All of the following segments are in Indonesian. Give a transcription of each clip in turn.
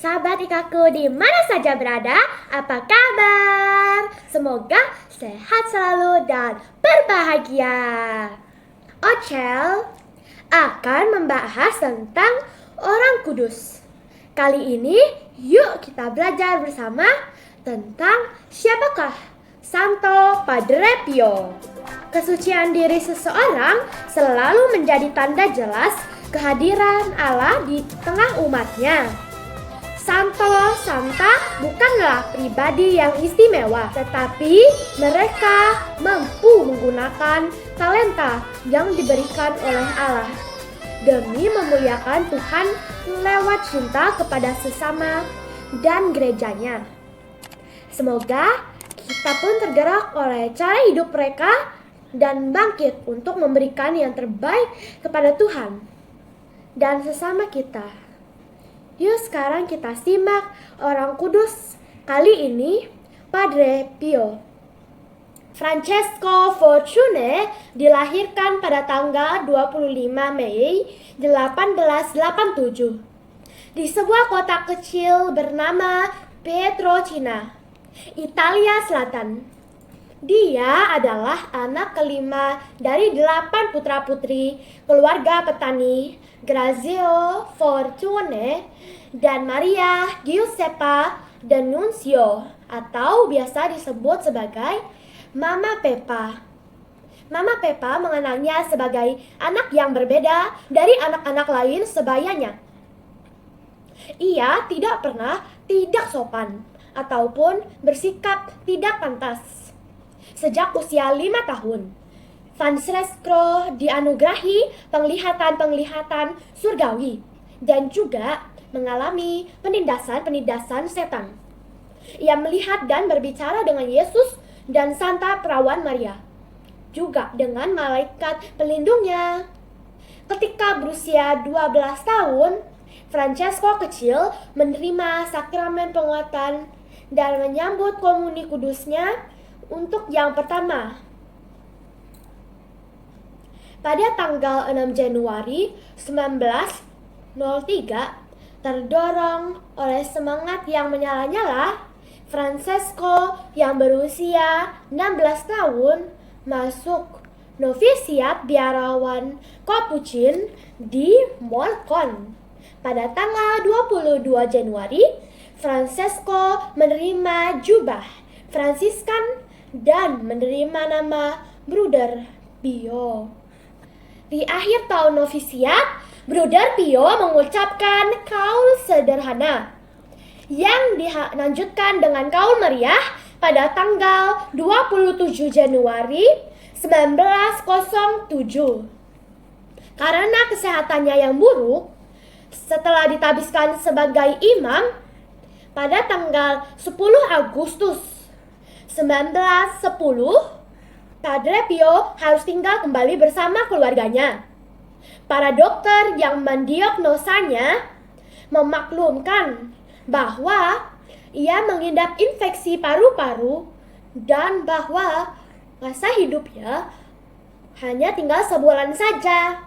Sahabat Ikaku di mana saja berada, apa kabar? Semoga sehat selalu dan berbahagia. Ocel akan membahas tentang orang kudus. Kali ini yuk kita belajar bersama tentang siapakah Santo Padre Pio. Kesucian diri seseorang selalu menjadi tanda jelas kehadiran Allah di tengah umatnya. Santo, Santa bukanlah pribadi yang istimewa, tetapi mereka mampu menggunakan talenta yang diberikan oleh Allah demi memuliakan Tuhan lewat cinta kepada sesama dan gerejanya. Semoga kita pun tergerak oleh cara hidup mereka dan bangkit untuk memberikan yang terbaik kepada Tuhan dan sesama kita. Yuk sekarang kita simak orang kudus kali ini, Padre Pio. Francesco Fortuné dilahirkan pada tanggal 25 Mei 1887 di sebuah kota kecil bernama Pietrelcina, Italia Selatan. Dia adalah anak kelima dari 8 putra-putri keluarga petani Grazio Fortuné dan Maria Giuseppa D'Annunzio atau biasa disebut sebagai Mama Pepa. Mama Pepa mengenalnya sebagai anak yang berbeda dari anak-anak lain sebayanya. Ia tidak pernah tidak sopan ataupun bersikap tidak pantas. Sejak usia 5 tahun, Francesco dianugerahi penglihatan-penglihatan surgawi dan juga mengalami penindasan-penindasan setan. Ia melihat dan berbicara dengan Yesus dan Santa Perawan Maria, juga dengan malaikat pelindungnya. Ketika berusia 12 tahun, Francesco kecil menerima sakramen penguatan dan menyambut komuni kudusnya untuk yang pertama. Pada tanggal 6 Januari 1903, terdorong oleh semangat yang menyala-nyala, Francesco yang berusia 16 tahun masuk novisiat biarawan Capuchin di Morcon. Pada tanggal 22 Januari, Francesco menerima jubah Fransiskan dan menerima nama Bruder Pio. Di akhir tahun novisiat, Bruder Pio mengucapkan kaul sederhana yang dilanjutkan dengan kaul meriah pada tanggal 27 Januari 1907. Karena kesehatannya yang buruk, setelah ditabiskan sebagai imam pada tanggal 10 Agustus 1910, Padre Pio harus tinggal kembali bersama keluarganya. Para dokter yang mendiagnosanya memaklumkan bahwa ia mengidap infeksi paru-paru dan bahwa masa hidupnya hanya tinggal sebulan saja.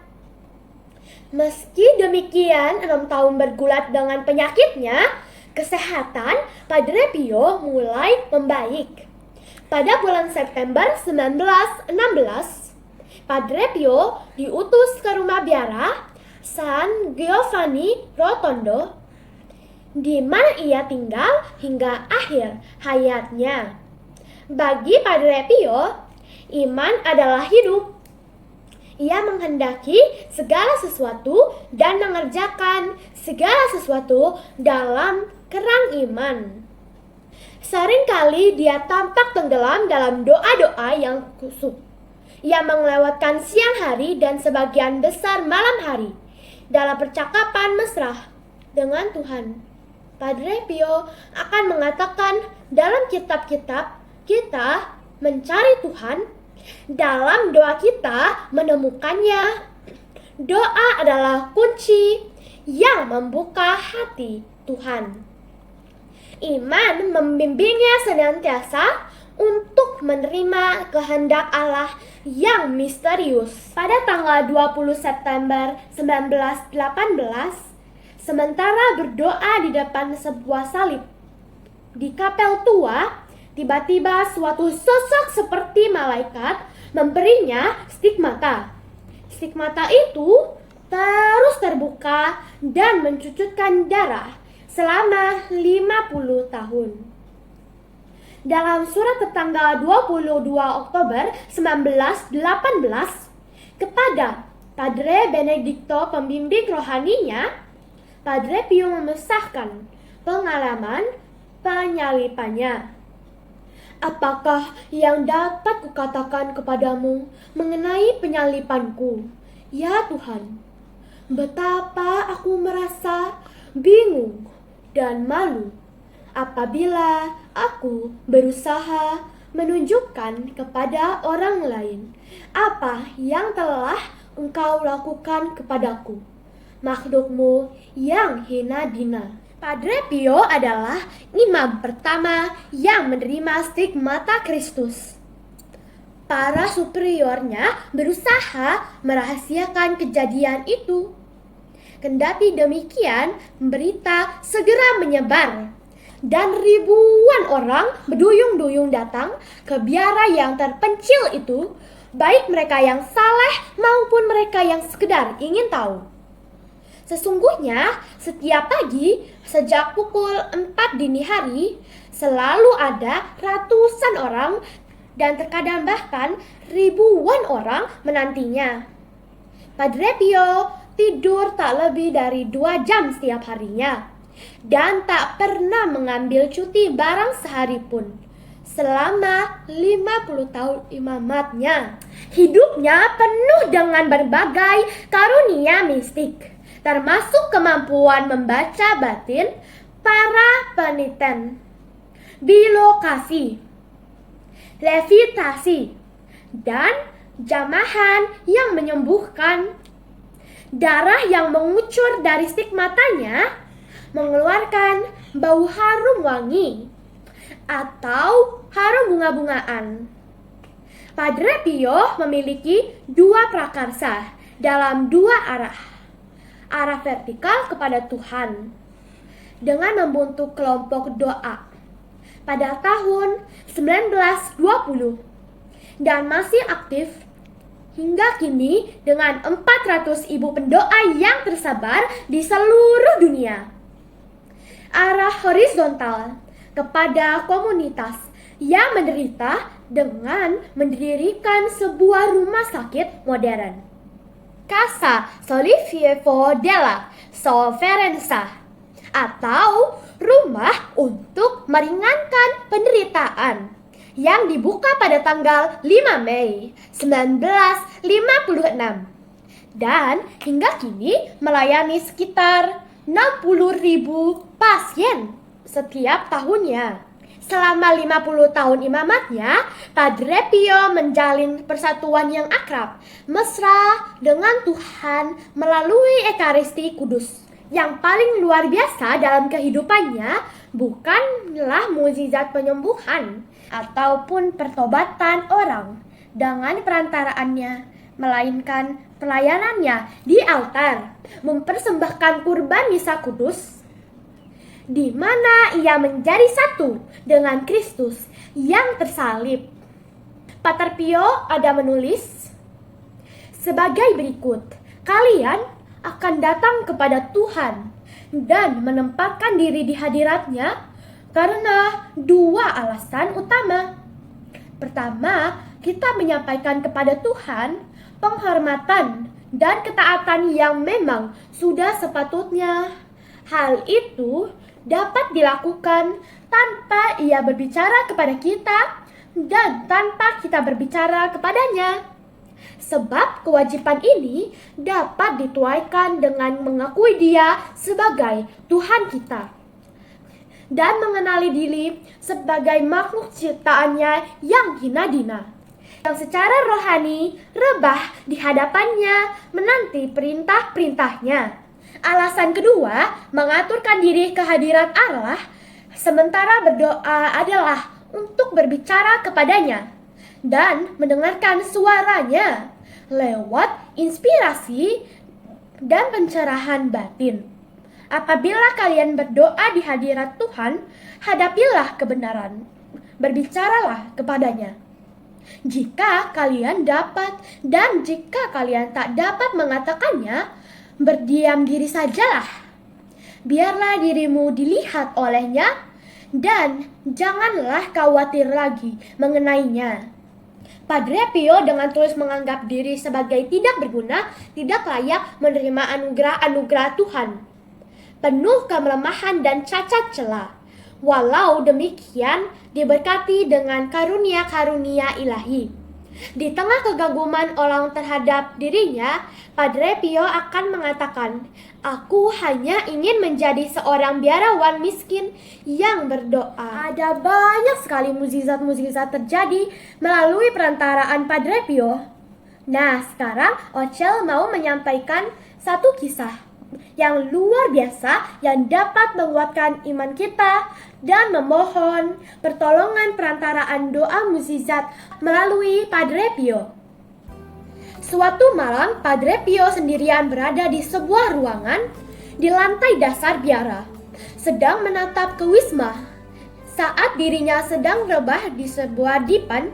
Meski demikian, 6 tahun bergulat dengan penyakitnya, kesehatan Padre Pio mulai membaik. Pada bulan September 1916, Padre Pio diutus ke rumah biara San Giovanni Rotondo, di mana ia tinggal hingga akhir hayatnya. Bagi Padre Pio, iman adalah hidup. Ia menghendaki segala sesuatu dan mengerjakan segala sesuatu dalam kerang iman. Seringkali dia tampak tenggelam dalam doa-doa yang kusuk. Ia melewatkan siang hari dan sebagian besar malam hari dalam percakapan mesra dengan Tuhan. Padre Pio akan mengatakan dalam kitab-kitab kita mencari Tuhan, dalam doa kita menemukannya. Doa adalah kunci yang membuka hati Tuhan. Iman membimbingnya senantiasa untuk menerima kehendak Allah yang misterius. Pada tanggal 20 September 1918, Sementara berdoa di depan sebuah salib di kapel tua, tiba-tiba suatu sosok seperti malaikat memberinya stigmata. Stigmata itu terus terbuka dan mencucurkan darah selama 50 tahun. Dalam surat tertanggal 22 Oktober 1918 kepada Padre Benedicto pembimbing rohaninya, Padre Pio memesahkan pengalaman penyalipannya. Apakah yang dapat kukatakan kepadamu mengenai penyalipanku, ya Tuhan? Betapa aku merasa bingung dan malu apabila aku berusaha menunjukkan kepada orang lain apa yang telah Engkau lakukan kepadaku, makhlukmu yang hina dina. Padre Pio adalah imam pertama yang menerima stigmata Kristus. Para superiornya berusaha merahasiakan kejadian itu. Kendati demikian, berita segera menyebar dan ribuan orang berduyung-duyung datang ke biara yang terpencil itu, baik mereka yang saleh maupun mereka yang sekedar ingin tahu. Sesungguhnya setiap pagi sejak pukul 4 dini hari selalu ada ratusan orang dan terkadang bahkan ribuan orang menantinya. Padre Pio tidur tak lebih dari 2 jam setiap harinya dan tak pernah mengambil cuti barang sehari pun selama 50 tahun imamatnya. Hidupnya penuh dengan berbagai karunia mistik, termasuk kemampuan membaca batin para peniten, bilokasi, levitasi, dan jamahan yang menyembuhkan. Darah yang mengucur dari stigmatanya mengeluarkan bau harum wangi atau harum bunga-bungaan. Padre Pio memiliki 2 prakarsa dalam 2 arah. Arah vertikal kepada Tuhan dengan membentuk kelompok doa pada tahun 1920 dan masih aktif hingga kini dengan 400 ibu pendoa yang tersebar di seluruh dunia. Arah horizontal kepada komunitas yang menderita dengan mendirikan sebuah rumah sakit modern. Casa Sollievo della Sofferenza atau rumah untuk meringankan penderitaan yang dibuka pada tanggal 5 Mei 1956 dan hingga kini melayani sekitar 60.000 pasien setiap tahunnya. Selama 50 tahun imamatnya, Padre Pio menjalin persatuan yang akrab, mesra dengan Tuhan melalui Ekaristi Kudus. Yang paling luar biasa dalam kehidupannya bukanlah mukjizat penyembuhan ataupun pertobatan orang dengan perantaraannya, melainkan pelayanannya di altar, mempersembahkan kurban misa kudus, di mana ia menjadi satu dengan Kristus yang tersalib. Pater Pio ada menulis sebagai berikut: kalian akan datang kepada Tuhan dan menempatkan diri di hadiratnya karena 2 alasan utama. Pertama, kita menyampaikan kepada Tuhan penghormatan dan ketaatan yang memang sudah sepatutnya. Hal itu dapat dilakukan tanpa ia berbicara kepada kita dan tanpa kita berbicara kepadanya. Sebab kewajiban ini dapat dituaikan dengan mengakui Dia sebagai Tuhan kita dan mengenali diri sebagai makhluk ciptaannya yang hina dina, yang secara rohani rebah di hadapannya menanti perintah-perintahnya. Alasan kedua, mengaturkan diri ke hadirat Allah sementara berdoa adalah untuk berbicara kepadanya dan mendengarkan suaranya lewat inspirasi dan pencerahan batin. Apabila kalian berdoa di hadirat Tuhan, hadapilah kebenaran, berbicaralah kepadanya. Jika kalian dapat dan jika kalian tak dapat mengatakannya, berdiam diri sajalah. Biarlah dirimu dilihat olehnya dan janganlah khawatir lagi mengenainya. Padre Pio dengan tulus menganggap diri sebagai tidak berguna, tidak layak menerima anugerah-anugerah Tuhan. Penuh kelemahan dan cacat celah. Walau demikian, diberkati dengan karunia-karunia ilahi. Di tengah kegaguman orang terhadap dirinya, Padre Pio akan mengatakan, "Aku hanya ingin menjadi seorang biarawan miskin yang berdoa." Ada banyak sekali mukjizat-mukjizat terjadi melalui perantaraan Padre Pio. Nah, sekarang Ocel mau menyampaikan satu kisah yang luar biasa yang dapat menguatkan iman kita dan memohon pertolongan perantaraan doa mukjizat melalui Padre Pio. Suatu malam, Padre Pio sendirian berada di sebuah ruangan di lantai dasar biara, sedang menatap ke wisma. Saat dirinya sedang rebah di sebuah dipan,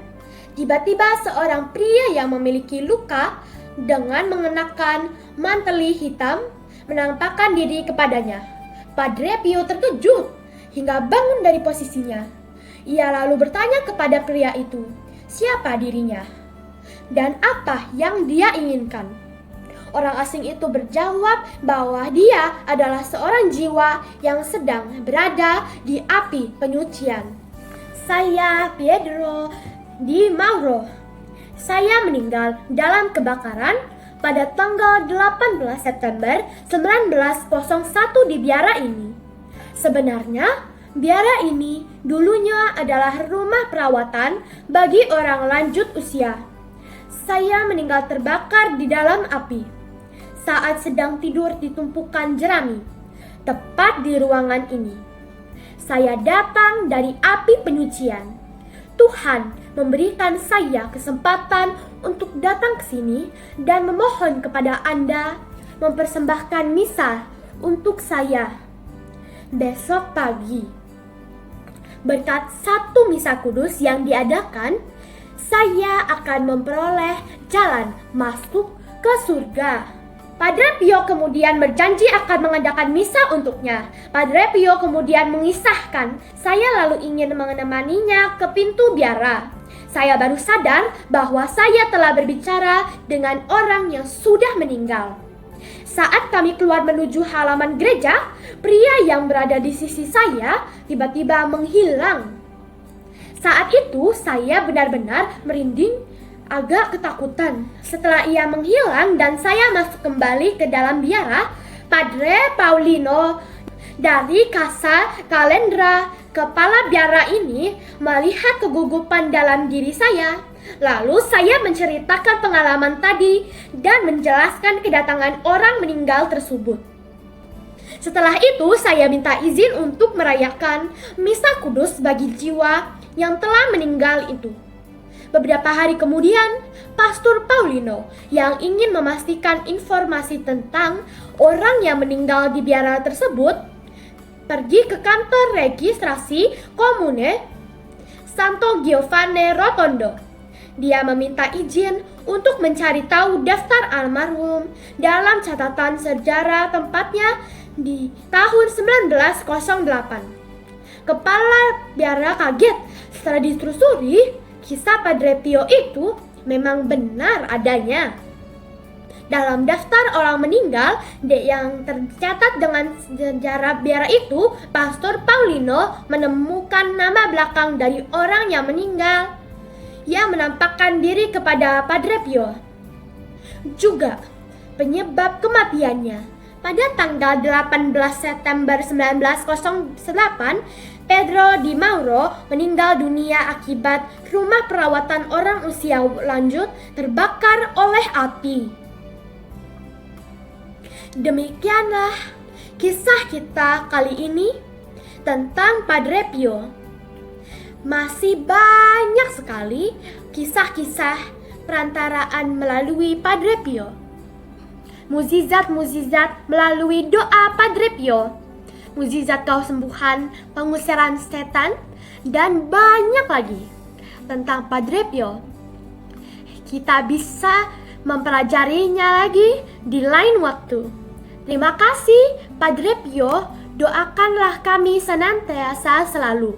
tiba-tiba seorang pria yang memiliki luka dengan mengenakan manteli hitam menampakkan diri kepadanya. Padre Pio terkejut hingga bangun dari posisinya. Ia lalu bertanya kepada pria itu, siapa dirinya dan apa yang dia inginkan. Orang asing itu berjawab bahwa dia adalah seorang jiwa yang sedang berada di api penyucian. Saya Pedro Di Mauro. Saya meninggal dalam kebakaran pada tanggal 18 September 1901 di biara ini. Sebenarnya, biara ini dulunya adalah rumah perawatan bagi orang lanjut usia. Saya meninggal terbakar di dalam api saat sedang tidur di tumpukan jerami, tepat di ruangan ini. Saya datang dari api penyucian. Tuhan memberikan saya kesempatan untuk datang ke sini dan memohon kepada Anda mempersembahkan misa untuk saya besok pagi. Berkat satu misa kudus yang diadakan, saya akan memperoleh jalan masuk ke surga. Padre Pio kemudian berjanji akan mengadakan misa untuknya. Padre Pio kemudian mengisahkan, saya lalu ingin menemaninya ke pintu biara. Saya baru sadar bahwa saya telah berbicara dengan orang yang sudah meninggal. Saat kami keluar menuju halaman gereja, pria yang berada di sisi saya tiba-tiba menghilang. Saat itu saya benar-benar merinding, agak ketakutan. Setelah ia menghilang dan saya masuk kembali ke dalam biara, Padre Paulino dari Casa Calendra, kepala biara ini, melihat kegugupan dalam diri saya. Lalu saya menceritakan pengalaman tadi dan menjelaskan kedatangan orang meninggal tersebut. Setelah itu saya minta izin untuk merayakan misa kudus bagi jiwa yang telah meninggal itu. Beberapa hari kemudian, Pastor Paulino yang ingin memastikan informasi tentang orang yang meninggal di biara tersebut pergi ke kantor registrasi komune Santo Giovanni Rotondo. Dia meminta izin untuk mencari tahu daftar almarhum dalam catatan sejarah tempatnya di tahun 1908. Kepala biara kaget setelah ditelusuri. Kisah Padre Pio itu memang benar adanya. Dalam daftar orang meninggal yang tercatat dengan sejarah biara itu, Pastor Paulino menemukan nama belakang dari orang yang meninggal yang menampakkan diri kepada Padre Pio. Juga penyebab kematiannya. Pada tanggal 18 September 1908, Pedro Di Mauro meninggal dunia akibat rumah perawatan orang usia lanjut terbakar oleh api. Demikianlah kisah kita kali ini tentang Padre Pio. Masih banyak sekali kisah-kisah perantaraan melalui Padre Pio. mukjizat-mukjizat melalui doa Padre Pio, mukjizat kesembuhan, pengusiran setan, dan banyak lagi tentang Padre Pio. Kita bisa mempelajarinya lagi di lain waktu. Terima kasih Padre Pio, doakanlah kami senantiasa selalu.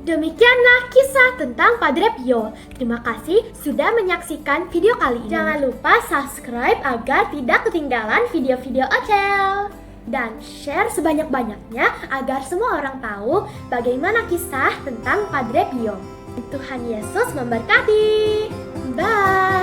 Demikianlah kisah tentang Padre Pio. Terima kasih sudah menyaksikan video kali ini. Jangan lupa subscribe agar tidak ketinggalan video-video Ocel. Dan share sebanyak-banyaknya agar semua orang tahu bagaimana kisah tentang Padre Pio. Tuhan Yesus memberkati. Bye.